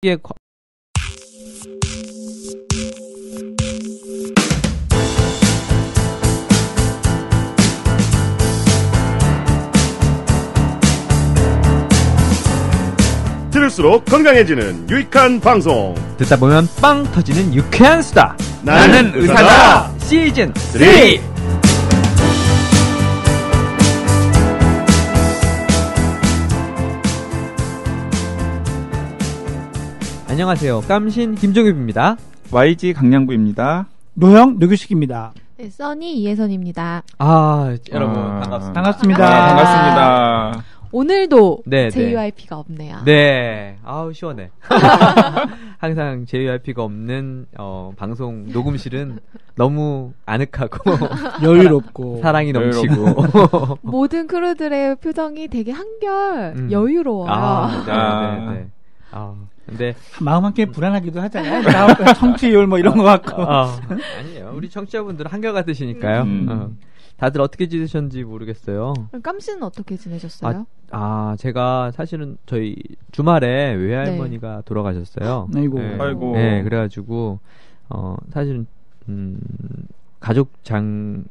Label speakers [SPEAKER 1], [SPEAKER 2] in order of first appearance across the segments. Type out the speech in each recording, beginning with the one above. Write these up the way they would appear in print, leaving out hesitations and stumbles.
[SPEAKER 1] 이게
[SPEAKER 2] 들을수록 건강해지는 유익한 방송.
[SPEAKER 1] 듣다 보면 빵 터지는 유쾌한 수다.
[SPEAKER 2] 나는 의사다.
[SPEAKER 1] 시즌 3. 안녕하세요. 깜신 김종엽입니다.
[SPEAKER 3] YG 강량구입니다.
[SPEAKER 4] 노형 노규식입니다.
[SPEAKER 5] 네, 써니 이혜선입니다.
[SPEAKER 1] 여러분 반갑습니다.
[SPEAKER 4] 반갑습니다.
[SPEAKER 3] 반갑습니다.
[SPEAKER 5] 오늘도
[SPEAKER 1] 네,
[SPEAKER 5] JYP가 없네요.
[SPEAKER 1] 네. 아우 시원해. 항상 JYP가 없는 방송 녹음실은 너무 아늑하고
[SPEAKER 4] 여유롭고
[SPEAKER 1] 사랑이 넘치고
[SPEAKER 5] 모든 크루들의 표정이 되게 한결 여유로워요.
[SPEAKER 1] 네. 근데
[SPEAKER 4] 마음 한께 불안하기도 하잖아요. 다음 청취율 뭐 이런 거 갖고.
[SPEAKER 1] 아니에요. 우리 청취자분들은 한결같으시니까요. 다들 어떻게 지내셨는지 모르겠어요.
[SPEAKER 5] 깜씨는 어떻게 지내셨어요?
[SPEAKER 1] 제가 사실은 저희 주말에 외할머니가 돌아가셨어요.
[SPEAKER 4] 아이고.
[SPEAKER 1] 네.
[SPEAKER 3] 아이고.
[SPEAKER 1] 네, 그래가지고 사실은 가족장에는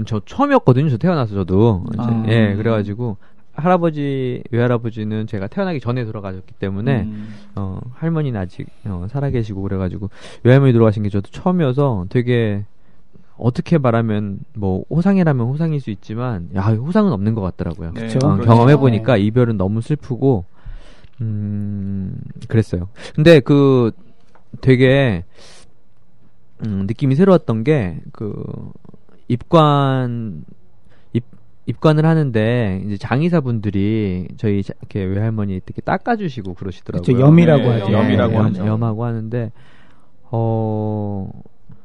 [SPEAKER 1] 저 처음이었거든요. 저 태어나서 저도. 예, 그래가지고 할아버지, 외할아버지는 제가 태어나기 전에 돌아가셨기 때문에 할머니는 아직 살아계시고 그래가지고 외할머니 돌아가신 게 저도 처음이어서 되게 어떻게 말하면 뭐 호상이라면 호상일 수 있지만 호상은 없는 것 같더라고요.
[SPEAKER 3] 네,
[SPEAKER 1] 경험해보니까 이별은 너무 슬프고 그랬어요. 근데 되게 느낌이 새로웠던 게 입관을 하는데 이제 장의사분들이 저희 이렇게 외할머니 이렇게 닦아주시고 그러시더라고요.
[SPEAKER 4] 그렇죠. 염이라고
[SPEAKER 3] 네,
[SPEAKER 4] 하죠.
[SPEAKER 3] 염이라고 하죠.
[SPEAKER 1] 염하고 하는데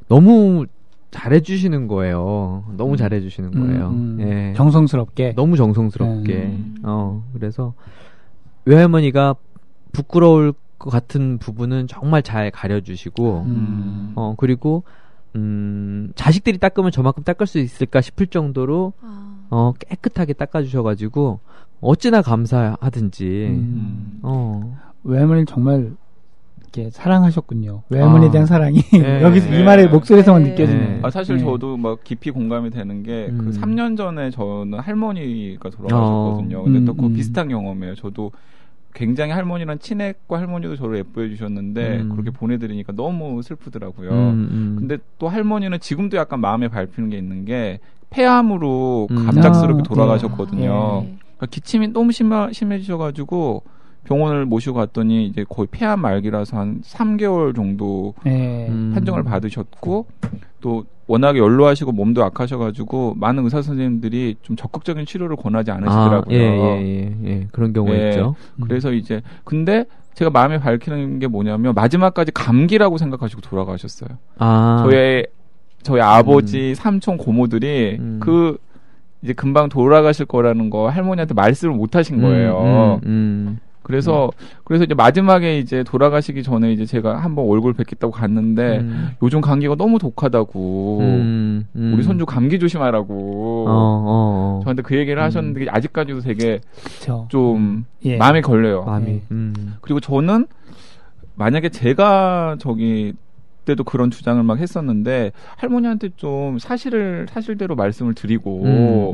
[SPEAKER 1] 너무 잘해주시는 거예요. 너무 잘해주시는 거예요. 예.
[SPEAKER 4] 정성스럽게.
[SPEAKER 1] 너무 정성스럽게. 그래서 외할머니가 부끄러울 것 같은 부분은 정말 잘 가려주시고, 그리고 자식들이 닦으면 저만큼 닦을 수 있을까 싶을 정도로 깨끗하게 닦아주셔가지고 어찌나 감사하든지.
[SPEAKER 4] 외할머니는 정말 이렇게 사랑하셨군요. 외할머니에 대한 사랑이
[SPEAKER 1] 네.
[SPEAKER 4] 여기서 이 말의 목소리에서만 느껴지네요.
[SPEAKER 3] 사실 저도 막 깊이 공감이 되는 게 3년 전에 저는 할머니가 돌아가셨거든요. 근데 또 그 비슷한 경험이에요. 저도 굉장히 할머니랑 친했고 할머니도 저를 예뻐해 주셨는데 그렇게 보내드리니까 너무 슬프더라고요. 근데 또 할머니는 지금도 약간 마음에 밟히는 게 있는 게 폐암으로 갑작스럽게 돌아가셨거든요. 그러니까 기침이 너무 심해지셔가지고 병원을 모시고 갔더니 이제 거의 폐암 말기라서 한 3개월 정도 판정을 받으셨고 또 워낙에 연로하시고 몸도 약하셔가지고 많은 의사 선생님들이 좀 적극적인 치료를 권하지 않으시더라고요.
[SPEAKER 1] 예. 그런 경우가 있죠.
[SPEAKER 3] 그래서 이제 근데 제가 마음에 밝히는 게 뭐냐면 마지막까지 감기라고 생각하시고 돌아가셨어요. 저희 아버지, 삼촌, 고모들이 이제 금방 돌아가실 거라는 거 할머니한테 말씀을 못 하신 거예요. 그래서 이제 마지막에 이제 돌아가시기 전에 이제 제가 한번 얼굴 뵙겠다고 갔는데 요즘 감기가 너무 독하다고 우리 손주 감기 조심하라고 저한테 그 얘기를 하셨는데 아직까지도 되게 좀 마음에 걸려요. 그리고 저는 만약에 제가 때도 그런 주장을 막 했었는데 할머니한테 좀 사실대로 말씀을 드리고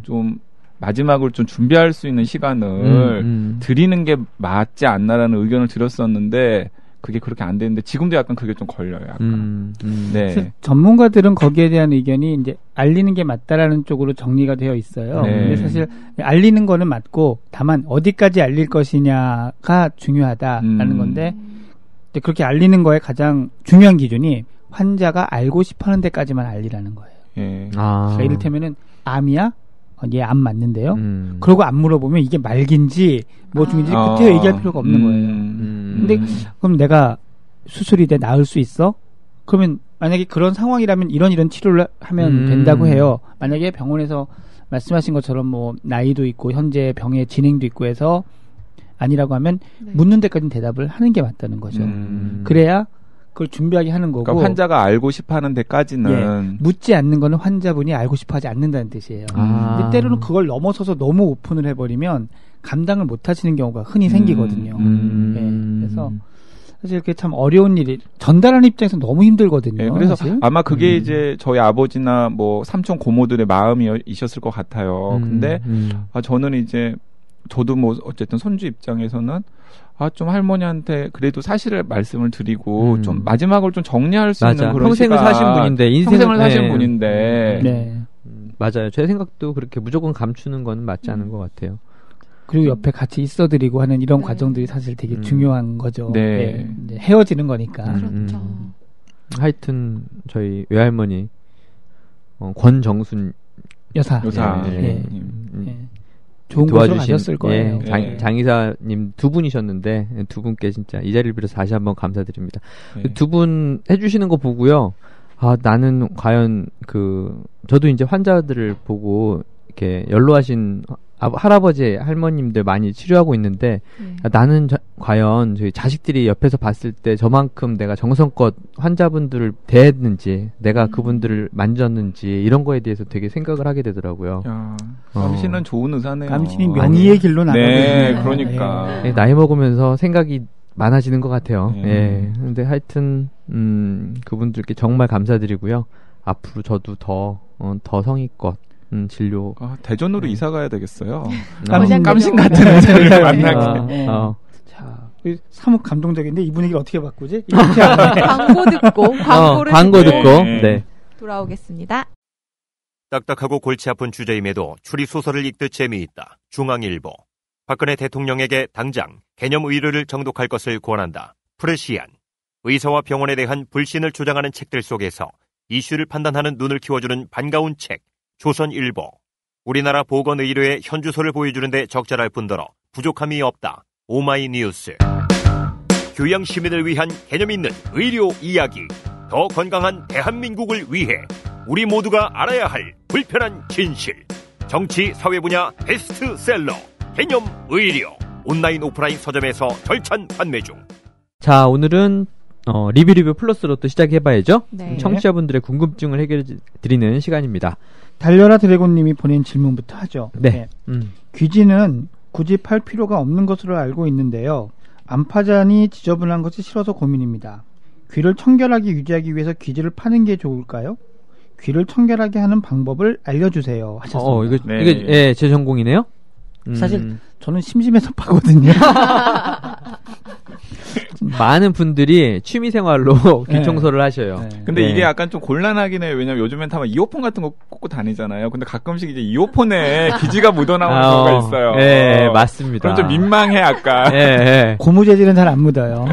[SPEAKER 3] 좀 마지막을 좀 준비할 수 있는 시간을 드리는 게 맞지 않나라는 의견을 드렸었는데 그게 그렇게 안 되는데 지금도 약간 그게 좀 걸려요. 약간. 네.
[SPEAKER 4] 전문가들은 거기에 대한 의견이 이제 알리는 게 맞다라는 쪽으로 정리가 되어 있어요.
[SPEAKER 3] 네.
[SPEAKER 4] 근데 사실 알리는 거는 맞고 다만 어디까지 알릴 것이냐가 중요하다라는 건데 그렇게 알리는 거에 가장 중요한 기준이 환자가 알고 싶어하는 데까지만 알리라는 거예요. 그러니까 이를테면은 암이야? 얘 암 맞는데요. 그러고 안 물어보면 이게 말기인지 뭐 중인지 그때 얘기할 필요가 없는 거예요. 근데 그럼 내가 수술이 돼 나을 수 있어? 그러면 만약에 그런 상황이라면 이런 치료를 하면 된다고 해요. 만약에 병원에서 말씀하신 것처럼 뭐 나이도 있고 현재 병의 진행도 있고 해서 아니라고 하면 묻는 데까지는 대답을 하는 게 맞다는 거죠. 그래야 그걸 준비하게 하는 거고.
[SPEAKER 3] 그러니까 환자가 알고 싶어하는 데까지는
[SPEAKER 4] 묻지 않는 거는 환자분이 알고 싶어하지 않는다는 뜻이에요. 근데 때로는 그걸 넘어서서 너무 오픈을 해버리면 감당을 못 하시는 경우가 흔히 생기거든요. 그래서 사실 그게 참 어려운 일이 전달하는 입장에서 너무 힘들거든요.
[SPEAKER 3] 네, 그래서
[SPEAKER 4] 사실.
[SPEAKER 3] 아마 그게 이제 저희 아버지나 뭐 삼촌 고모들의 마음이셨을 것 같아요. 근데 저는 이제 저도 뭐 어쨌든 손주 입장에서는 좀 할머니한테 그래도 사실을 말씀을 드리고 좀 마지막을 좀 정리할 수 있는 그런
[SPEAKER 1] 평생을
[SPEAKER 3] 시간,
[SPEAKER 1] 사신 분인데
[SPEAKER 3] 평생을 사신 분인데
[SPEAKER 4] 네.
[SPEAKER 1] 맞아요. 제 생각도 그렇게 무조건 감추는 건 맞지 않은 것 같아요.
[SPEAKER 4] 그리고 옆에 같이 있어드리고 하는 이런 과정들이 사실 되게 중요한 거죠.
[SPEAKER 3] 네.
[SPEAKER 4] 이제 헤어지는 거니까.
[SPEAKER 5] 그렇죠.
[SPEAKER 1] 하여튼 저희 외할머니 권정순
[SPEAKER 4] 여사.
[SPEAKER 3] 네.
[SPEAKER 4] 좋은 곳으로 가셨을 거예요.
[SPEAKER 1] 장이사님 두 분이셨는데 두 분께 진짜 이 자리를 빌어서 다시 한번 감사드립니다.
[SPEAKER 3] 네.
[SPEAKER 1] 두 분 해주시는 거 보고요. 나는 과연 저도 이제 환자들을 보고 이렇게 연로하신 할아버지 할머님들 많이 치료하고 있는데 나는 과연 저희 자식들이 옆에서 봤을 때 저만큼 내가 정성껏 환자분들을 대했는지 내가 그분들을 만졌는지 이런 거에 대해서 되게 생각을 하게 되더라고요.
[SPEAKER 3] 깜신은 좋은 의사네요.
[SPEAKER 4] 깜신이 명의의 길로 나가고
[SPEAKER 3] 네, 그러니까
[SPEAKER 1] 나이 먹으면서 생각이 많아지는 것 같아요. 근데 하여튼 그분들께 정말 감사드리고요. 앞으로 저도 더 성의껏 진료.
[SPEAKER 3] 대전으로 이사 가야 되겠어요.
[SPEAKER 4] 깜신
[SPEAKER 3] 같은 의사를 만나게.
[SPEAKER 4] 자, 사뭇 감동적인데 이 분위기를 어떻게 바꾸지?
[SPEAKER 5] 광고 듣고
[SPEAKER 1] 광고 듣고 네.
[SPEAKER 5] 돌아오겠습니다.
[SPEAKER 6] 딱딱하고 골치 아픈 주제임에도 추리소설을 읽듯 재미있다. 중앙일보. 박근혜 대통령에게 당장 개념 의료를 정독할 것을 권한다. 프레시안. 의사와 병원에 대한 불신을 조장하는 책들 속에서 이슈를 판단하는 눈을 키워주는 반가운 책. 조선일보. 우리나라 보건의료의 현주소를 보여주는데 적절할 뿐더러 부족함이 없다. 오마이뉴스. 교양 시민을 위한 개념 있는 의료 이야기. 더 건강한 대한민국을 위해 우리 모두가 알아야 할 불편한 진실. 정치 사회 분야 베스트셀러 개념 의료. 온라인 오프라인 서점에서 절찬 판매 중.
[SPEAKER 1] 자, 오늘은 리뷰 플러스로 또 시작해봐야죠.
[SPEAKER 5] 네.
[SPEAKER 1] 청취자분들의 궁금증을 해결해드리는 시간입니다.
[SPEAKER 4] 달려라 드래곤님이 보낸 질문부터 하죠.
[SPEAKER 1] 네.
[SPEAKER 4] 귀지는 굳이 팔 필요가 없는 것으로 알고 있는데요. 암파잔이 지저분한 것이 싫어서 고민입니다. 귀를 청결하게 유지하기 위해서 귀지를 파는 게 좋을까요? 귀를 청결하게 하는 방법을 알려주세요. 하셨습니다.
[SPEAKER 1] 이게 제 전공이네요.
[SPEAKER 4] 사실 저는 심심해서 파거든요.
[SPEAKER 1] 많은 분들이 취미생활로 귀 청소를 하셔요.
[SPEAKER 3] 근데 이게 약간 좀 곤란하긴 해요. 왜냐면 요즘엔 다 이어폰 같은 거 꽂고 다니잖아요. 근데 가끔씩 이제 이어폰에 귀지가 묻어나오는 경우가 있어요.
[SPEAKER 1] 네, 맞습니다.
[SPEAKER 3] 그럼 좀 민망해, 약간.
[SPEAKER 4] 고무 재질은 잘 안 묻어요.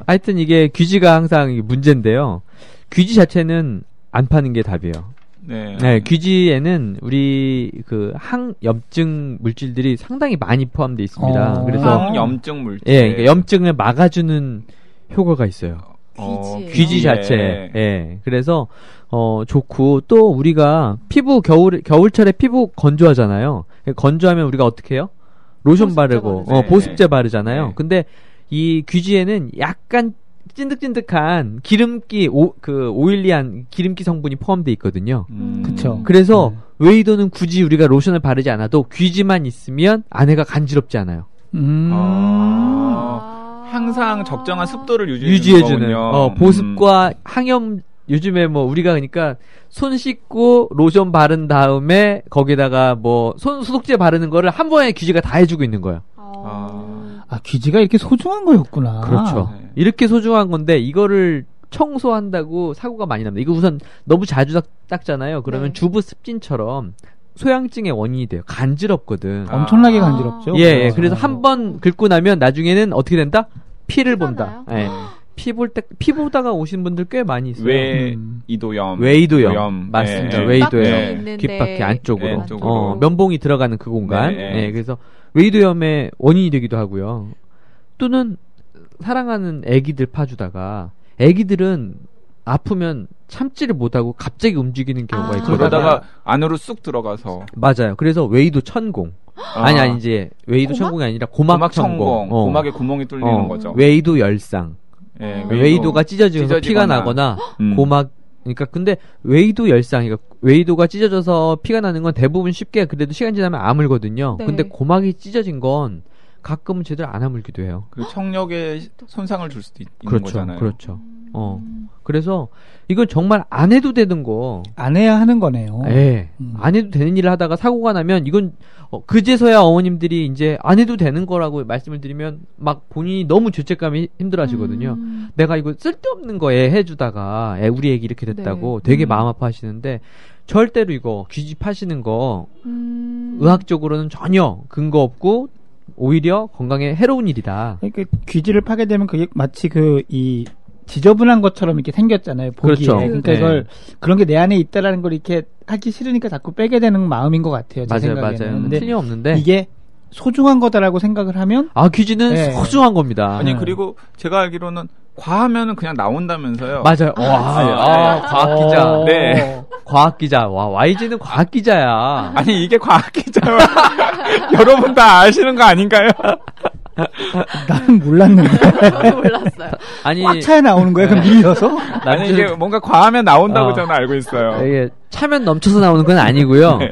[SPEAKER 1] 하여튼 이게 귀지가 항상 문제인데요. 귀지 자체는 안 파는 게 답이에요. 네, 귀지에는 우리 항염증 물질들이 상당히 많이 포함되어 있습니다. 그래서
[SPEAKER 3] 항염증 물질.
[SPEAKER 1] 그러니까 염증을 막아주는 효과가 있어요. 귀지 자체. 그래서 좋고 또 우리가 피부 겨울철에 피부 건조하잖아요. 건조하면 우리가 어떻게 해요? 로션 바르고 보습제 바르잖아요. 근데 이 귀지에는 약간 찐득찐득한 기름기 오일리한 기름기 성분이 포함되어 있거든요.
[SPEAKER 4] 그렇죠.
[SPEAKER 1] 그래서 웨이도는 굳이 우리가 로션을 바르지 않아도 귀지만 있으면 안에가 간지럽지 않아요.
[SPEAKER 3] 항상 적정한 습도를
[SPEAKER 1] 유지해주는 보습과 항염. 요즘에 우리가 그러니까 손 씻고 로션 바른 다음에 거기다가 손 소독제 바르는 거를 한 번에 귀지가 다 해주고 있는 거예요.
[SPEAKER 4] 귀지가 이렇게 소중한 거였구나.
[SPEAKER 1] 그렇죠. 이렇게 소중한 건데 이거를 청소한다고 사고가 많이 납니다. 이거 우선 너무 자주 닦잖아요. 그러면 주부 습진처럼 소양증의 원인이 돼요. 간지럽거든.
[SPEAKER 4] 엄청나게 간지럽죠.
[SPEAKER 1] 그래서 한 번 긁고 나면 나중에는 어떻게 된다? 피를 본다. 피 보다가 오신 분들 꽤 많이 있어요.
[SPEAKER 3] 웨이도염.
[SPEAKER 1] 맞습니다. 웨이도염. 귓바퀴 안쪽으로. 면봉이 들어가는 그 공간. 그래서 웨이도염의 원인이 되기도 하고요. 또는 사랑하는 애기들 파주다가 애기들은 아프면 참지를 못하고 갑자기 움직이는 경우가 있거든요.
[SPEAKER 3] 그러다가 안으로 쑥 들어가서.
[SPEAKER 1] 맞아요. 그래서 웨이도 천공. 아니 이제 웨이도 천공이 아니라 고막 천공.
[SPEAKER 3] 고막에 구멍이 뚫리는 거죠.
[SPEAKER 1] 웨이도 열상. 웨이도가 찢어지면서 피가 나거나 고막 그러니까 근데 웨이도 열상, 그러니까 웨이도가 찢어져서 피가 나는 건 대부분 쉽게 그래도 시간 지나면 아물거든요.
[SPEAKER 5] 네.
[SPEAKER 1] 근데 고막이 찢어진 건 가끔은 제대로 안 아물기도 해요.
[SPEAKER 3] 그 청력에 손상을 줄 수도 있는
[SPEAKER 1] 그렇죠,
[SPEAKER 3] 거잖아요.
[SPEAKER 1] 그렇죠. 그래서 이건 정말 안 해도 되는 거.
[SPEAKER 4] 안 해야 하는 거네요.
[SPEAKER 1] 예. 안 해도 되는 일을 하다가 사고가 나면 이건 그제서야 어머님들이 이제 안 해도 되는 거라고 말씀을 드리면 막 본인이 너무 죄책감이 힘들어 하시거든요. 내가 이거 쓸데없는 거에 해주다가 우리 애기 이렇게 됐다고 되게 마음 아파하시는데 절대로 이거 귀집하시는 거 의학적으로는 전혀 근거 없고 오히려 건강에 해로운 일이다.
[SPEAKER 4] 그러니까 귀지를 파게 되면 그게 마치 이 지저분한 것처럼 이렇게 생겼잖아요. 보기에.
[SPEAKER 1] 그렇죠.
[SPEAKER 4] 그러니까 이걸 그런 게 내 안에 있다라는 걸 이렇게 하기 싫으니까 자꾸 빼게 되는 마음인 것 같아요. 제 생각에는.
[SPEAKER 1] 맞아요.
[SPEAKER 4] 근데
[SPEAKER 1] 틀림없는데
[SPEAKER 4] 이게 소중한 거다라고 생각을 하면
[SPEAKER 1] 귀지는
[SPEAKER 4] 네.
[SPEAKER 1] 소중한 겁니다.
[SPEAKER 3] 아니 그리고 제가 알기로는 과하면은 그냥 나온다면서요.
[SPEAKER 1] 맞아요. 과학 기자.
[SPEAKER 3] 네.
[SPEAKER 1] 과학 기자. YG는 과학 기자야.
[SPEAKER 3] 아니 이게 과학 기자요. 여러분 다 아시는 거 아닌가요?
[SPEAKER 4] 나는 몰랐는데.
[SPEAKER 5] 몰랐어요.
[SPEAKER 1] 아니
[SPEAKER 4] 꽉 차야 나오는 거예요? 그럼 밀려서?
[SPEAKER 3] 아니 이게 뭔가 과하면 나온다고 저는 알고 있어요.
[SPEAKER 1] 이게 차면 넘쳐서 나오는 건 아니고요.
[SPEAKER 3] 네.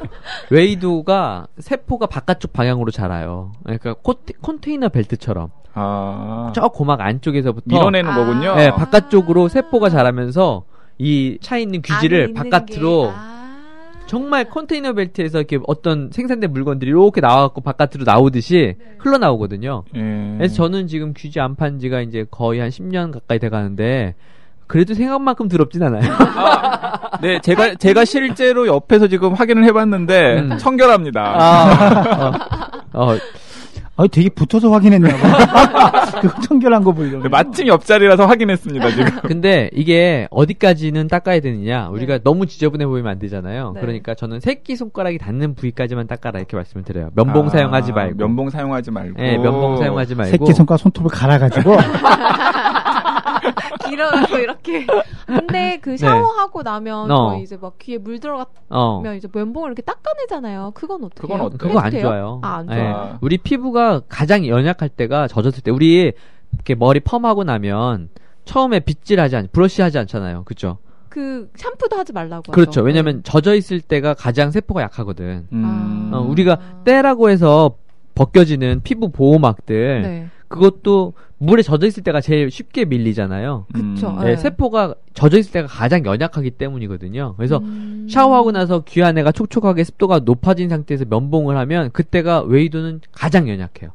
[SPEAKER 1] 웨이도가 세포가 바깥쪽 방향으로 자라요. 그러니까 컨테이너 벨트처럼 저 고막 안쪽에서부터
[SPEAKER 3] 밀어내는 거군요.
[SPEAKER 1] 네, 바깥쪽으로 세포가 자라면서 이 차 있는 귀지를 바깥으로 정말 컨테이너 벨트에서 이렇게 어떤 생산된 물건들이 이렇게 나와갖고 바깥으로 나오듯이 흘러나오거든요. 그래서 저는 지금 귀지 안 판 지가 이제 거의 한 10년 가까이 돼가는데 그래도 생각만큼 더럽진 않아요.
[SPEAKER 3] 네, 제가 실제로 옆에서 지금 확인을 해봤는데 청결합니다.
[SPEAKER 4] 되게 붙어서 확인했냐고. 그거 청결한 거 보려고.
[SPEAKER 3] 마침 옆자리라서 확인했습니다, 지금.
[SPEAKER 1] 근데 이게 어디까지는 닦아야 되느냐. 우리가 너무 지저분해 보이면 안 되잖아요.
[SPEAKER 5] 네.
[SPEAKER 1] 그러니까 저는 새끼손가락이 닿는 부위까지만 닦아라 이렇게 말씀을 드려요. 면봉 사용하지 말고.
[SPEAKER 3] 면봉 사용하지 말고.
[SPEAKER 1] 네, 면봉 사용하지 말고.
[SPEAKER 4] 새끼손가락 손톱을 갈아가지고.
[SPEAKER 5] 길어갖고 이렇게. 근데 그 샤워하고 나면 저희 이제 막 귀에 물 들어가면 이제 면봉을 이렇게 닦아내잖아요. 그건 어떻게 해요?
[SPEAKER 3] 그건
[SPEAKER 1] 그거 안
[SPEAKER 5] 돼요?
[SPEAKER 1] 좋아요.
[SPEAKER 5] 안
[SPEAKER 1] 네.
[SPEAKER 5] 좋아요.
[SPEAKER 1] 우리 피부가 가장 연약할 때가 젖었을 때. 우리 이렇게 머리 펌하고 나면 처음에 빗질하지 브러쉬하지 않잖아요. 그죠?
[SPEAKER 5] 그 샴푸도 하지 말라고
[SPEAKER 1] 그렇죠.
[SPEAKER 5] 하죠.
[SPEAKER 1] 왜냐면 젖어 있을 때가 가장 세포가 약하거든.
[SPEAKER 5] 아.
[SPEAKER 1] 우리가 때라고 해서 벗겨지는 피부 보호막들
[SPEAKER 5] 네.
[SPEAKER 1] 그것도 물에 젖어 있을 때가 제일 쉽게 밀리잖아요.
[SPEAKER 5] 그쵸.
[SPEAKER 1] 네, 세포가 젖어 있을 때가 가장 연약하기 때문이거든요. 그래서 샤워하고 나서 귀 안에가 촉촉하게 습도가 높아진 상태에서 면봉을 하면 그때가 웨이도는 가장 연약해요.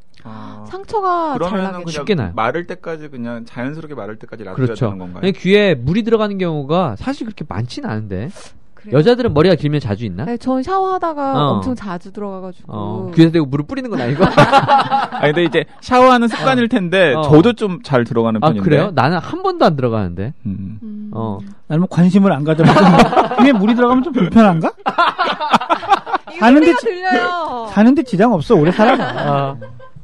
[SPEAKER 5] 상처가 잘
[SPEAKER 3] 그러면은
[SPEAKER 5] 나겠네요.
[SPEAKER 3] 그냥
[SPEAKER 1] 쉽게 나요.
[SPEAKER 3] 마를 때까지 그냥 자연스럽게 마를 때까지 놔둬야
[SPEAKER 1] 그렇죠.
[SPEAKER 3] 되는 건가요?
[SPEAKER 1] 근데 귀에 물이 들어가는 경우가 사실 그렇게 많지는 않은데
[SPEAKER 5] 그래요?
[SPEAKER 1] 여자들은 머리가 길면 자주 있나?
[SPEAKER 5] 네, 전 샤워하다가 엄청 자주 들어가가지고.
[SPEAKER 1] 귀에서 대고 물을 뿌리는 건 아니고.
[SPEAKER 3] 아니 근데 이제 샤워하는 습관일 텐데 저도 좀 잘 들어가는 편인데.
[SPEAKER 1] 그래요? 나는 한 번도 안 들어가는데.
[SPEAKER 4] 나는 뭐 관심을 안 가져봐서 귀에 물이 들어가면 좀 불편한가? 사는데 지장 없어. 오래 살아가.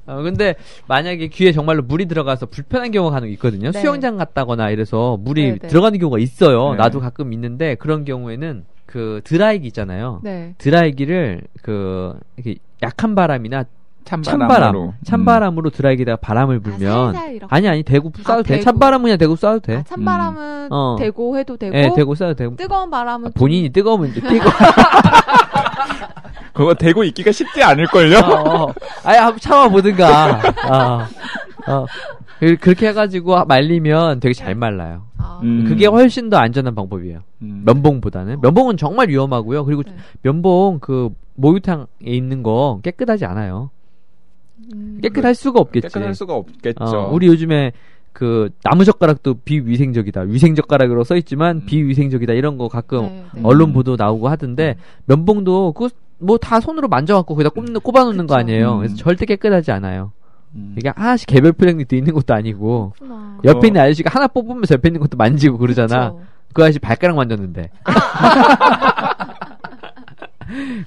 [SPEAKER 1] 근데 만약에 귀에 정말로 물이 들어가서 불편한 경우가 간혹 있거든요.
[SPEAKER 5] 네.
[SPEAKER 1] 수영장 갔다거나 이래서 물이
[SPEAKER 5] 네, 네.
[SPEAKER 1] 들어가는 경우가 있어요.
[SPEAKER 3] 네.
[SPEAKER 1] 나도 가끔 있는데 그런 경우에는 그 드라이기 있잖아요.
[SPEAKER 5] 네.
[SPEAKER 1] 드라이기를 이렇게 약한 바람이나
[SPEAKER 3] 찬바람으로.
[SPEAKER 1] 찬바람으로 드라이기에다가 바람을 불면
[SPEAKER 5] 살살 이렇게.
[SPEAKER 1] 아니 대고 쏴도 돼.
[SPEAKER 5] 대고.
[SPEAKER 1] 찬바람은 그냥 대고 쏴도 돼.
[SPEAKER 5] 찬바람은 대고 해도 되고.
[SPEAKER 1] 네, 대고 쏴도 되고.
[SPEAKER 5] 뜨거운 바람은
[SPEAKER 1] 본인이 뜨거우면 이제 뛰고.
[SPEAKER 3] 그거 대고 있기가 쉽지 않을걸요?
[SPEAKER 1] 한번 참아보든가. 그렇게 해가지고 말리면 되게 잘 말라요. 그게 훨씬 더 안전한 방법이에요. 면봉보다는. 면봉은 정말 위험하고요. 그리고
[SPEAKER 5] 네.
[SPEAKER 1] 면봉 목욕탕에 있는 거 깨끗하지 않아요. 깨끗할 수가 없겠지.
[SPEAKER 3] 깨끗할 수가 없겠죠.
[SPEAKER 1] 우리 요즘에 나무젓가락도 비위생적이다. 위생젓가락으로 써있지만 비위생적이다. 이런 거 가끔
[SPEAKER 5] 네.
[SPEAKER 1] 언론 보도 나오고 하던데 면봉도 다 손으로 만져갖고 거기다 꼽아놓는 거 아니에요. 그래서 절대 깨끗하지 않아요. 이게 하나씩 개별 표량도 있는 것도 아니고
[SPEAKER 5] 그렇구나.
[SPEAKER 1] 옆에 있는 아저씨가 하나 뽑으면서 옆에 있는 것도 만지고 그러잖아.
[SPEAKER 5] 그쵸.
[SPEAKER 1] 그 아저씨 발가락 만졌는데.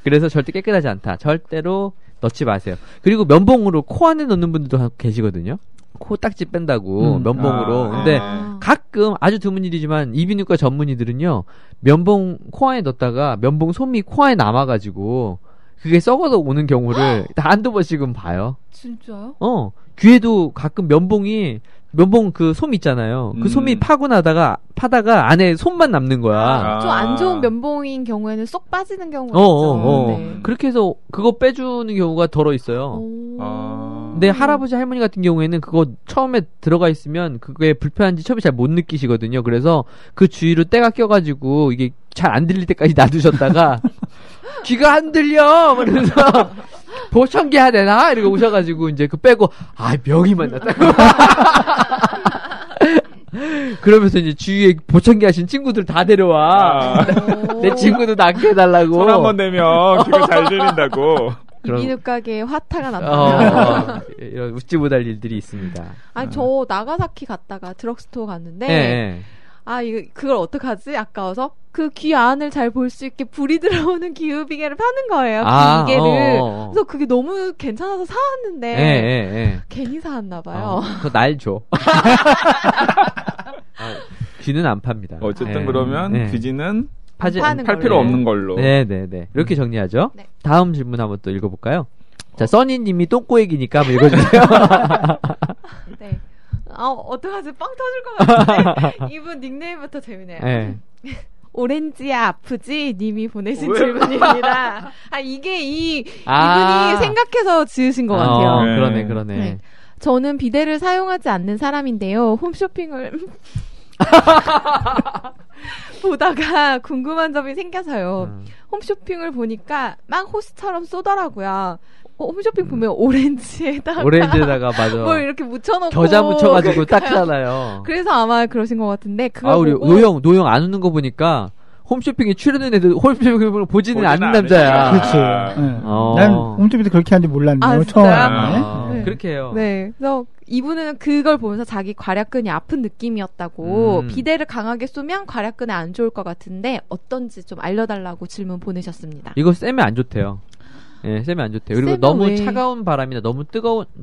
[SPEAKER 1] 그래서 절대 깨끗하지 않다. 절대로 넣지 마세요. 그리고 면봉으로 코 안에 넣는 분들도 계시거든요. 코딱지 뺀다고 면봉으로. 근데 가끔 아주 드문 일이지만 이비인후과 전문의들은요 면봉 코 안에 넣었다가 면봉 솜이 코 안에 남아가지고 그게 썩어서 오는 경우를 한두 번씩은 봐요.
[SPEAKER 5] 진짜요?
[SPEAKER 1] 귀에도 가끔 면봉이 면봉 그 솜 있잖아요. 그 솜이 파다가 안에 솜만 남는 거야.
[SPEAKER 5] 좀 안 좋은 면봉인 경우에는 쏙 빠지는 경우가 있죠.
[SPEAKER 1] 네. 그렇게 해서 그거 빼주는 경우가 덜어 있어요. 근데 할아버지 할머니 같은 경우에는 그거 처음에 들어가 있으면 그게 불편한지 처음에 잘 못 느끼시거든요. 그래서 그 주위로 때가 껴가지고 이게 잘 안 들릴 때까지 놔두셨다가 귀가 안 들려! 그래서 보청기 해야 되나? 이러고 오셔가지고 이제 그 빼고 명이만 났다고. 그러면서 이제 주위에 보청기 하신 친구들 다 데려와. 내 친구도 낫게 해달라고.
[SPEAKER 3] 손 한번 내면 귀가 잘 들린다고.
[SPEAKER 5] 이비인후과계에 화타가 났다.
[SPEAKER 1] 이런 웃지 못할 일들이 있습니다.
[SPEAKER 5] 아니 저 나가사키 갔다가 드럭스토어 갔는데 그걸 어떡하지? 아까워서 그 귀 안을 잘 볼 수 있게 불이 들어오는 기후비계를 파는 거예요. 기계를. 그래서 그게 너무 괜찮아서 사왔는데 괜히 사왔나 봐요.
[SPEAKER 1] 그거 날 줘. 귀는 안 팝니다.
[SPEAKER 3] 어쨌든 그러면 귀지는 팔 필요 없는 걸로.
[SPEAKER 1] 네네네. 이렇게 정리하죠.
[SPEAKER 5] 네.
[SPEAKER 1] 다음 질문 한번 또 읽어볼까요? 자, 써니님이 똥꼬 얘기니까 한번 읽어주세요.
[SPEAKER 5] 네. 어떡하지? 빵 터질 것 같은데. 이분 닉네임부터 재미네요.
[SPEAKER 1] 네.
[SPEAKER 5] 오렌지야 아프지? 님이 보내신 질문입니다. 이게 이분이 생각해서 지으신 것 같아요.
[SPEAKER 1] 그러네.
[SPEAKER 5] 네. 저는 비데를 사용하지 않는 사람인데요. 홈쇼핑을 보다가 궁금한 점이 생겨서요. 홈쇼핑을 보니까 막 호스처럼 쏘더라고요. 홈쇼핑 보면 오렌지에다가
[SPEAKER 1] 맞아.
[SPEAKER 5] 뭘 이렇게 묻혀놓고
[SPEAKER 1] 겨자 묻혀가지고 닦잖아요.
[SPEAKER 5] 그래서 아마 그러신 것 같은데 그걸
[SPEAKER 1] 우리
[SPEAKER 5] 보고
[SPEAKER 1] 노영 안 웃는 거 보니까 홈쇼핑에 출연한 애들 홈쇼핑을 보지는 않는 남자야.
[SPEAKER 4] 그렇지. 난 홈쇼핑도 그렇게 하는지 몰랐네요. 처음.
[SPEAKER 1] 그렇게 해요.
[SPEAKER 5] 네. 그래서 이분은 그걸 보면서 자기 괄약근이 아픈 느낌이었다고 비데를 강하게 쏘면 괄약근에 안 좋을 것 같은데 어떤지 좀 알려달라고 질문 보내셨습니다.
[SPEAKER 1] 이거 쐬면 안 좋대요. 쎄면 안 좋대요. 그리고 너무 차가운 바람이나 너무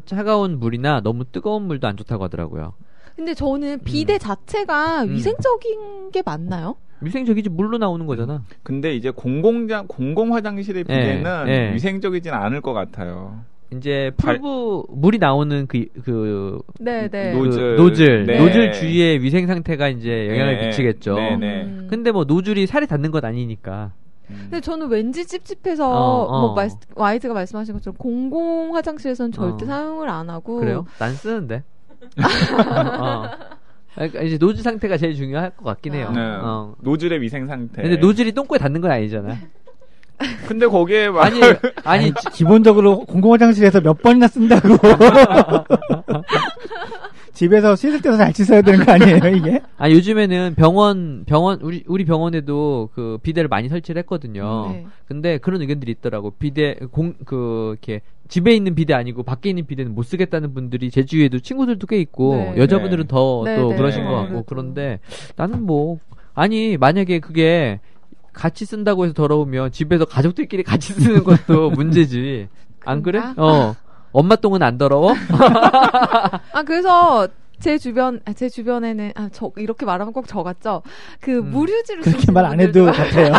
[SPEAKER 1] 차가운 물이나 너무 뜨거운 물도 안 좋다고 하더라고요.
[SPEAKER 5] 근데 저는 비데 자체가 위생적인 게 맞나요?
[SPEAKER 1] 위생적이지, 물로 나오는 거잖아.
[SPEAKER 3] 근데 이제 공공 화장실의 비데는 위생적이진 않을 것 같아요.
[SPEAKER 1] 이제 물이 나오는 노즐 주위의 위생 상태가 이제 영향을 미치겠죠. 근데 뭐 노즐이 살에 닿는 건 아니니까.
[SPEAKER 5] 근데 저는 왠지 찝찝해서 와이즈가 말씀하신 것처럼 공공 화장실에서는 절대 사용을 안 하고.
[SPEAKER 1] 그래요? 난 쓰는데. 이제 노즐 상태가 제일 중요할 것 같긴 해요.
[SPEAKER 3] 노즐의 위생 상태.
[SPEAKER 1] 근데 노즐이 똥꼬에 닿는 건 아니잖아.
[SPEAKER 3] 근데 거기에
[SPEAKER 4] 아니 기본적으로 공공 화장실에서 몇 번이나 쓴다고. 집에서 씻을 때도 잘 씻어야 되는 거 아니에요, 이게?
[SPEAKER 1] 요즘에는 우리 병원에도 그 비데를 많이 설치를 했거든요. 근데 그런 의견들이 있더라고. 이렇게 집에 있는 비데 아니고 밖에 있는 비데는 못 쓰겠다는 분들이 제 주위에도 친구들도 꽤 있고, 여자분들은 또 그러신 것 같고. 그런데 나는 만약에 그게 같이 쓴다고 해서 더러우면 집에서 가족들끼리 같이 쓰는 것도 문제지. 안 그래? 엄마 똥은 안 더러워?
[SPEAKER 5] 그래서 제 주변에는 이렇게 말하면 꼭 저 같죠? 물휴지를
[SPEAKER 4] 그렇게 말 안 해도 같아요.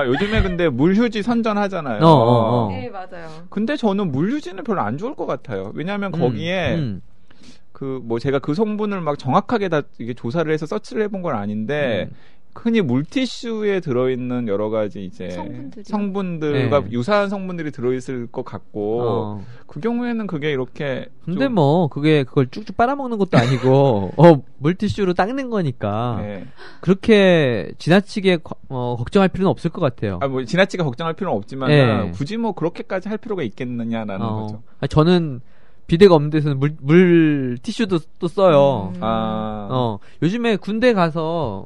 [SPEAKER 3] 요즘에 근데 물휴지 선전하잖아요.
[SPEAKER 5] 네, 맞아요.
[SPEAKER 3] 근데 저는 물휴지는 별로 안 좋을 것 같아요. 왜냐하면 거기에 제가 그 성분을 막 정확하게 다 이게 조사를 해서 서치를 해본 건 아닌데 흔히 물티슈에 들어있는 여러 가지 이제 성분들과 유사한 성분들이 들어있을 것 같고 그 경우에는 그게 이렇게
[SPEAKER 1] 근데 그걸 쭉쭉 빨아먹는 것도 아니고 물티슈로 닦는 거니까 그렇게 지나치게 걱정할 필요는 없을 것 같아요.
[SPEAKER 3] 지나치게 걱정할 필요는 없지만 굳이 그렇게까지 할 필요가 있겠느냐라는 거죠.
[SPEAKER 1] 저는 비데가 없는 데서는 물 티슈도 또 써요. 요즘에 군대에서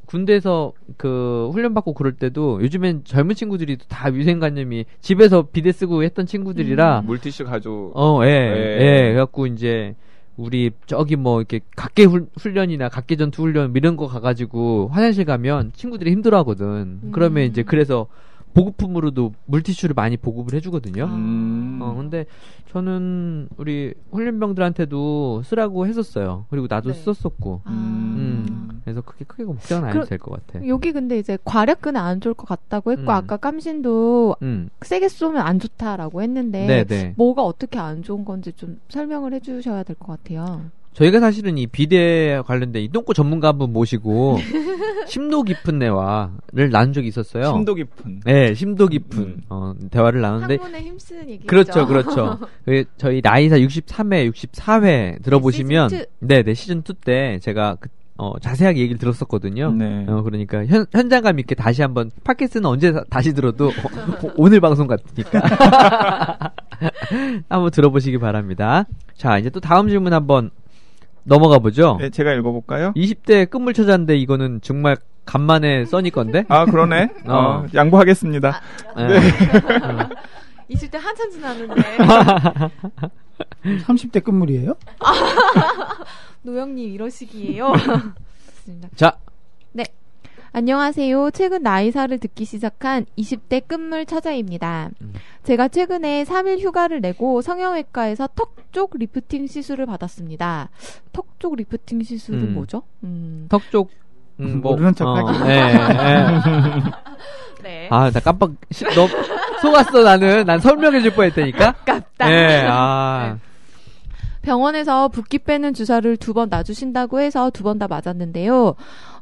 [SPEAKER 1] 그 훈련받고 그럴 때도 요즘엔 젊은 친구들이 다 위생관념이 집에서 비데 쓰고 했던 친구들이라
[SPEAKER 3] 물티슈 가지고
[SPEAKER 1] 그래갖고 이제 우리 이렇게 각계 훈련이나 각계 전투 훈련 이런 거 가가지고 화장실 가면 친구들이 힘들어하거든. 그러면 이제 그래서 보급품으로도 물티슈를 많이 보급을 해주거든요. 근데 저는 우리 훈련병들한테도 쓰라고 했었어요. 그리고 나도 썼었고. 그래서 크게 걱정은 안 해도 될 것 같아.
[SPEAKER 5] 여기 근데 이제 괄약근에 안 좋을 것 같다고 했고, 아까 깜신도 세게 쏘면 안 좋다라고 했는데, 뭐가 어떻게 안 좋은 건지 좀 설명을 해주셔야 될 것 같아요.
[SPEAKER 1] 저희가 사실은 이 비대에 관련된 이 똥꼬 전문가 한 분 모시고 심도 깊은 대화를 나눈 적이 있었어요.
[SPEAKER 3] 심도 깊은.
[SPEAKER 1] 네, 심도 깊은 대화를 나눴는데
[SPEAKER 5] 학문에 힘쓰는 얘기죠.
[SPEAKER 1] 그렇죠, 그렇죠. 저희 나이사 63회, 64회 들어보시면 네, 시즌 2 때 제가 자세하게 얘기를 들었었거든요.
[SPEAKER 3] 네.
[SPEAKER 1] 그러니까 현장감 있게 다시 한번 팟캐스트는 언제 다시 들어도 오늘 방송 같으니까 한번 들어보시기 바랍니다. 자, 이제 또 다음 질문 한번 넘어가 보죠.
[SPEAKER 3] 네, 제가 읽어볼까요?
[SPEAKER 1] 20대 끝물 찾았는데 이거는 정말 간만에 써니 건데?
[SPEAKER 3] 아, 그러네. 양보하겠습니다.
[SPEAKER 1] 네.
[SPEAKER 5] 20대 한참 지났는데.
[SPEAKER 4] 30대 끝물이에요?
[SPEAKER 5] 노영님 이러시기에요.
[SPEAKER 1] 자.
[SPEAKER 5] 네. 안녕하세요. 최근 나이사를 듣기 시작한 20대 끝물 처자입니다. 제가 최근에 3일 휴가를 내고 성형외과에서 턱 쪽 리프팅 시술을 받았습니다. 턱 쪽 리프팅 시술은 뭐죠?
[SPEAKER 1] 턱 쪽
[SPEAKER 4] 모르는 척 하기.
[SPEAKER 5] 네.
[SPEAKER 1] 아, 나 깜빡 너 속았어. 난 설명해 줄 뻔했다니까.
[SPEAKER 5] 아깝다.
[SPEAKER 1] 네.
[SPEAKER 5] 네. 병원에서 붓기 빼는 주사를 2번 놔주신다고 해서 2번 다 맞았는데요.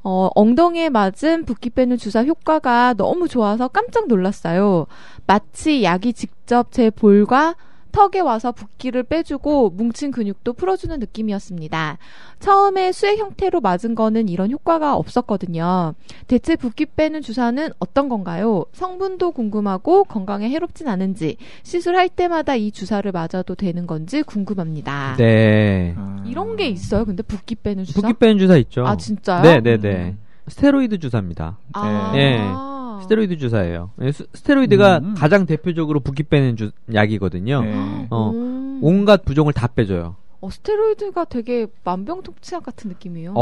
[SPEAKER 5] 엉덩이에 맞은 붓기 빼는 주사 효과가 너무 좋아서 깜짝 놀랐어요. 마치 약이 직접 제 볼과 턱에 와서 붓기를 빼주고 뭉친 근육도 풀어주는 느낌이었습니다. 처음에 수액 형태로 맞은 거는 이런 효과가 없었거든요. 대체 붓기 빼는 주사는 어떤 건가요? 성분도 궁금하고 건강에 해롭진 않은지, 시술할 때마다 이 주사를 맞아도 되는 건지 궁금합니다.
[SPEAKER 1] 네.
[SPEAKER 5] 이런 게 있어요? 근데 붓기 빼는 주사?
[SPEAKER 1] 붓기 빼는 주사 있죠.
[SPEAKER 5] 아, 진짜요?
[SPEAKER 1] 네네네. 스테로이드 주사입니다. 네. 스테로이드 주사예요. 스테로이드가 가장 대표적으로 붓기 빼는 약이거든요.
[SPEAKER 3] 네.
[SPEAKER 1] 온갖 부종을 다 빼줘요.
[SPEAKER 5] 스테로이드가 되게 만병통치약 같은 느낌이에요.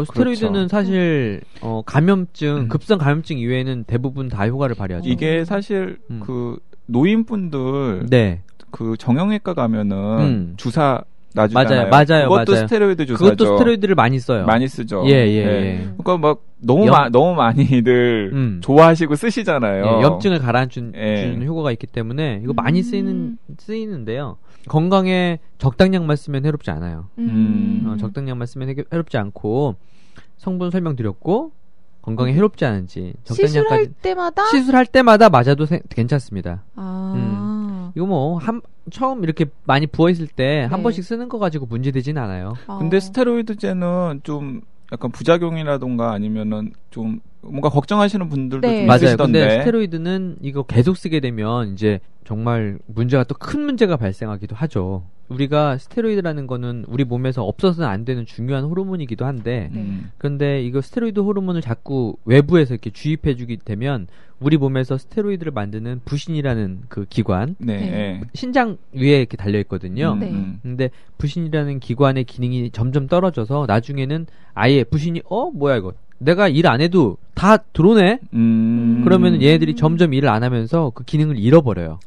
[SPEAKER 1] 스테로이드는
[SPEAKER 3] 그렇죠.
[SPEAKER 1] 사실 감염증, 급성 감염증 이외에는 대부분 다 효과를 발휘하죠.
[SPEAKER 3] 이게 사실 그 노인분들
[SPEAKER 1] 네.
[SPEAKER 3] 그 정형외과 가면은 주사 놔주잖아요.
[SPEAKER 1] 맞아요.
[SPEAKER 3] 그것도
[SPEAKER 1] 맞아요.
[SPEAKER 3] 스테로이드 주사죠.
[SPEAKER 1] 그것도 스테로이드를 많이 써요.
[SPEAKER 3] 많이 쓰죠.
[SPEAKER 1] 예.
[SPEAKER 3] 그러니까 막 너무 많이들 좋아하시고 쓰시잖아요.
[SPEAKER 1] 예, 염증을 가라앉히는 효과가 있기 때문에 이거 많이 쓰이는데요. 건강에 적당량만 쓰면 해롭지 않아요. 적당량만 쓰면 해롭지 않고 성분 설명드렸고 건강에 해롭지 않은지 적당량까지 시술할 때마다 맞아도 괜찮습니다. 이거 처음 이렇게 많이 부어있을 때 한 번씩 쓰는 거 가지고 문제되진 않아요.
[SPEAKER 3] 근데 스테로이드제는 좀 약간 부작용이라던가 아니면은 좀 뭔가 걱정하시는 분들도 좀
[SPEAKER 1] 맞아요.
[SPEAKER 3] 있으시던데.
[SPEAKER 1] 근데 스테로이드는 이거 계속 쓰게 되면 이제 정말 문제가 또 큰 문제가 발생하기도 하죠. 우리가 스테로이드라는 거는 우리 몸에서 없어서는 안 되는 중요한 호르몬이기도 한데 그런데 이거 스테로이드 호르몬을 자꾸 외부에서 이렇게 주입해주게 되면 우리 몸에서 스테로이드를 만드는 부신이라는 그 기관 신장 위에 이렇게 달려있거든요. 근데 부신이라는 기관의 기능이 점점 떨어져서 나중에는 아예 부신이 뭐야 이거 내가 일 안 해도 다 들어오네? 그러면 얘네들이 점점 일을 안 하면서 그 기능을 잃어버려요.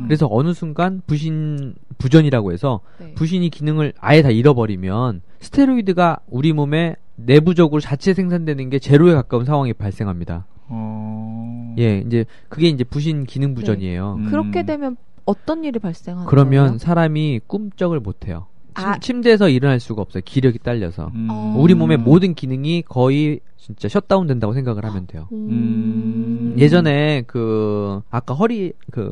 [SPEAKER 1] 그래서 어느 순간 부전이라고 해서 부신이 기능을 아예 다 잃어버리면 스테로이드가 우리 몸에 내부적으로 자체 생산되는 게 제로에 가까운 상황이 발생합니다. 예, 이제 그게 이제 부신 기능 부전이에요.
[SPEAKER 5] 그렇게 되면 어떤 일이 발생하는
[SPEAKER 1] 그러면
[SPEAKER 5] 거예요?
[SPEAKER 1] 사람이 꿈쩍을 못 해요. 침대에서 일어날 수가 없어요. 기력이 딸려서. 우리 몸의 모든 기능이 거의 진짜 셧다운 된다고 생각을 하면 돼요. 예전에 아까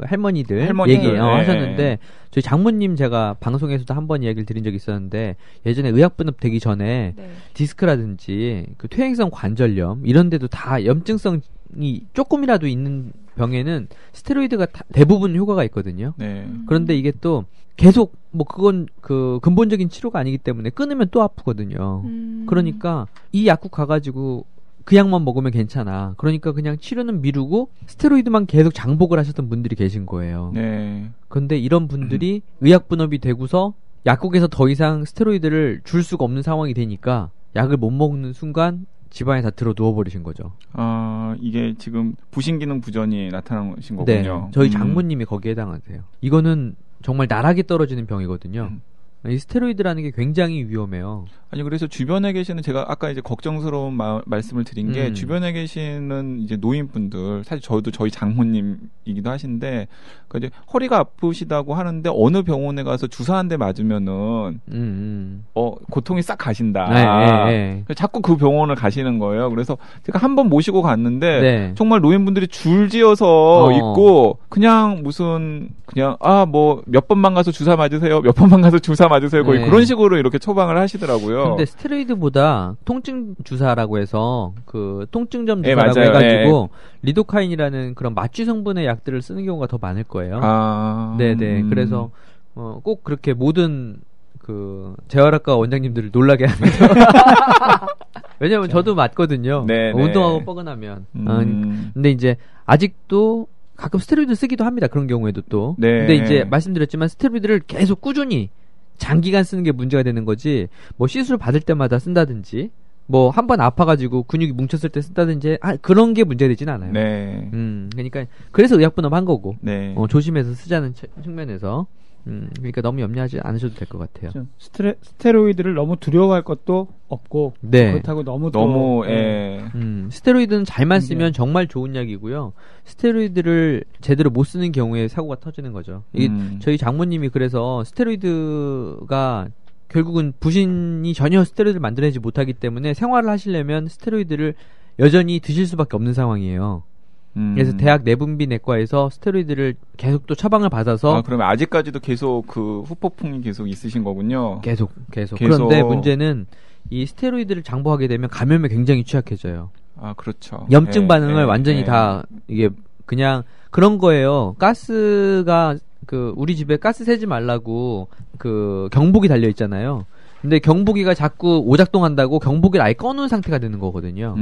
[SPEAKER 1] 할머니들 하셨는데 저희 장모님 제가 방송에서도 한번 이야기를 드린 적이 있었는데 예전에 의약분업 되기 전에 디스크라든지 그 퇴행성 관절염 이런 데도 다 염증성이 조금이라도 있는 병에는 스테로이드가 대부분 효과가 있거든요. 그런데 이게 또 계속 그건 그 근본적인 치료가 아니기 때문에 끊으면 또 아프거든요. 그러니까 이 약국 가가지고 그 약만 먹으면 괜찮아. 그러니까 그냥 치료는 미루고 스테로이드만 계속 장복을 하셨던 분들이 계신 거예요. 그런데 이런 분들이 의약분업이 되고서 약국에서 더 이상 스테로이드를 줄 수가 없는 상황이 되니까 약을 못 먹는 순간 지방에 다 들어 누워버리신 거죠.
[SPEAKER 3] 이게 지금 부신기능 부전이 나타나신 거군요.
[SPEAKER 1] 네, 저희 장모님이 거기에 해당하세요. 이거는 정말 나락에 떨어지는 병이거든요. 이 스테로이드라는 게 굉장히 위험해요.
[SPEAKER 3] 아니 그래서 주변에 계시는 제가 아까 이제 걱정스러운 말씀을 드린 게 주변에 계시는 이제 노인분들 사실 저도 저희 장모님이기도 하신데 이제 허리가 아프시다고 하는데 어느 병원에 가서 주사 한 대 맞으면은 고통이 싹 가신다.
[SPEAKER 1] 네.
[SPEAKER 3] 자꾸 그 병원을 가시는 거예요. 그래서 제가 한번 모시고 갔는데 정말 노인분들이 줄지어서 있고 그냥 무슨 그냥 뭐 몇 번만 가서 주사 맞으세요. 몇 번만 가서 주사 맞으세요. 거의 그런 식으로 이렇게 처방을 하시더라고요.
[SPEAKER 1] 근데 스테로이드보다 통증 주사라고 해서 그 통증점 주사라고 해가지고 리도카인이라는 그런 마취 성분의 약들을 쓰는 경우가 더 많을 거예요. 네네. 그래서 꼭 그렇게 모든 그 재활학과 원장님들을 놀라게 하는. 왜냐면 저도 맞거든요. 운동하고 뻐근하면. 근데 이제 아직도 가끔 스테로이드 쓰기도 합니다. 그런 경우에도 또. 근데 이제 말씀드렸지만 스테로이드를 계속 꾸준히 장기간 쓰는 게 문제가 되는 거지. 뭐 시술 받을 때마다 쓴다든지, 뭐 한 번 아파가지고 근육이 뭉쳤을 때 쓴다든지, 그런 게 문제가 되진 않아요. 그러니까 그래서 의약분업한 거고, 조심해서 쓰자는 측면에서. 그러니까 너무 염려하지 않으셔도 될 것 같아요.
[SPEAKER 4] 스테로이드를 너무 두려워할 것도 없고, 그렇다고 너무
[SPEAKER 1] 스테로이드는 잘만 쓰면 정말 좋은 약이고요. 스테로이드를 제대로 못 쓰는 경우에 사고가 터지는 거죠. 저희 장모님이 그래서 스테로이드가 결국은 부신이 전혀 스테로이드를 만들어내지 못하기 때문에 생활을 하시려면 스테로이드를 여전히 드실 수밖에 없는 상황이에요. 그래서 대학 내분비내과에서 스테로이드를 계속 또 처방을 받아서
[SPEAKER 3] 그러면 아직까지도 계속 그 후폭풍이 계속 있으신 거군요.
[SPEAKER 1] 계속. 그런데 문제는 이 스테로이드를 장복하게 되면 감염에 굉장히 취약해져요.
[SPEAKER 3] 그렇죠.
[SPEAKER 1] 염증 반응을 완전히 다 이게 그냥 그런 거예요. 가스가 우리 집에 가스 새지 말라고 그 경보기 달려 있잖아요. 근데 경보기가 자꾸 오작동한다고 경보기를 아예 꺼놓은 상태가 되는 거거든요.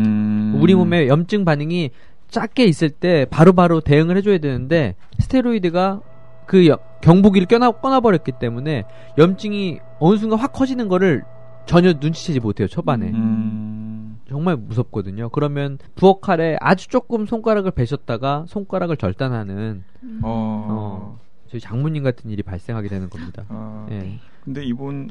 [SPEAKER 1] 우리 몸에 염증 반응이 작게 있을 때 바로바로 대응을 해줘야 되는데 스테로이드가 그 경보기를 꺼놔버렸기 때문에 염증이 어느 순간 확 커지는 거를 전혀 눈치채지 못해요. 초반에. 정말 무섭거든요. 그러면 부엌 칼에 아주 조금 손가락을 베셨다가 손가락을 절단하는 저희 장모님 같은 일이 발생하게 되는 겁니다.
[SPEAKER 3] 근데 이분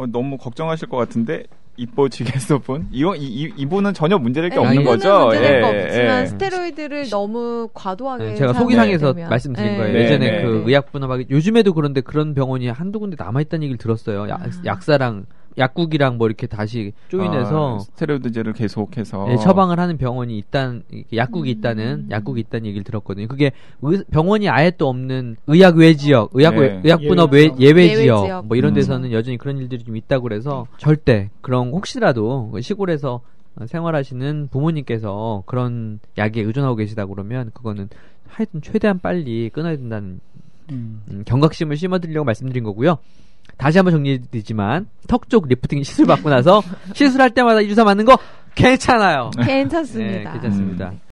[SPEAKER 3] 너무 걱정하실 것 같은데 이뻐지겠어분? 이분은 전혀 문제될 게 없는 거죠?
[SPEAKER 5] 문제될 거 없지만 스테로이드를 너무 과도하게
[SPEAKER 1] 제가 소개상에서 말씀드린 거예요. 예전에 그 의약분업하기 요즘에도 그런데 그런 병원이 한두 군데 남아있다는 얘기를 들었어요. 약사랑 약국이랑 뭐 이렇게 다시 조인해서
[SPEAKER 3] 스테로이드제를 계속해서
[SPEAKER 1] 처방을 하는 병원이 약국이 있다는 얘기를 들었거든요. 그게 병원이 아예 또 없는 의학 외지역, 의약분업 예외지역 뭐 이런 데서는 여전히 그런 일들이 좀 있다고 그래서 절대 그런 혹시라도 시골에서 생활하시는 부모님께서 그런 약에 의존하고 계시다 그러면 그거는 하여튼 최대한 빨리 끊어야 된다는 경각심을 심어드리려고 말씀드린 거고요. 다시 한번 정리해드리지만 턱 쪽 리프팅 시술 받고 나서 시술할 때마다 이 주사 맞는 거 괜찮아요.
[SPEAKER 5] 괜찮습니다.
[SPEAKER 1] 괜찮습니다.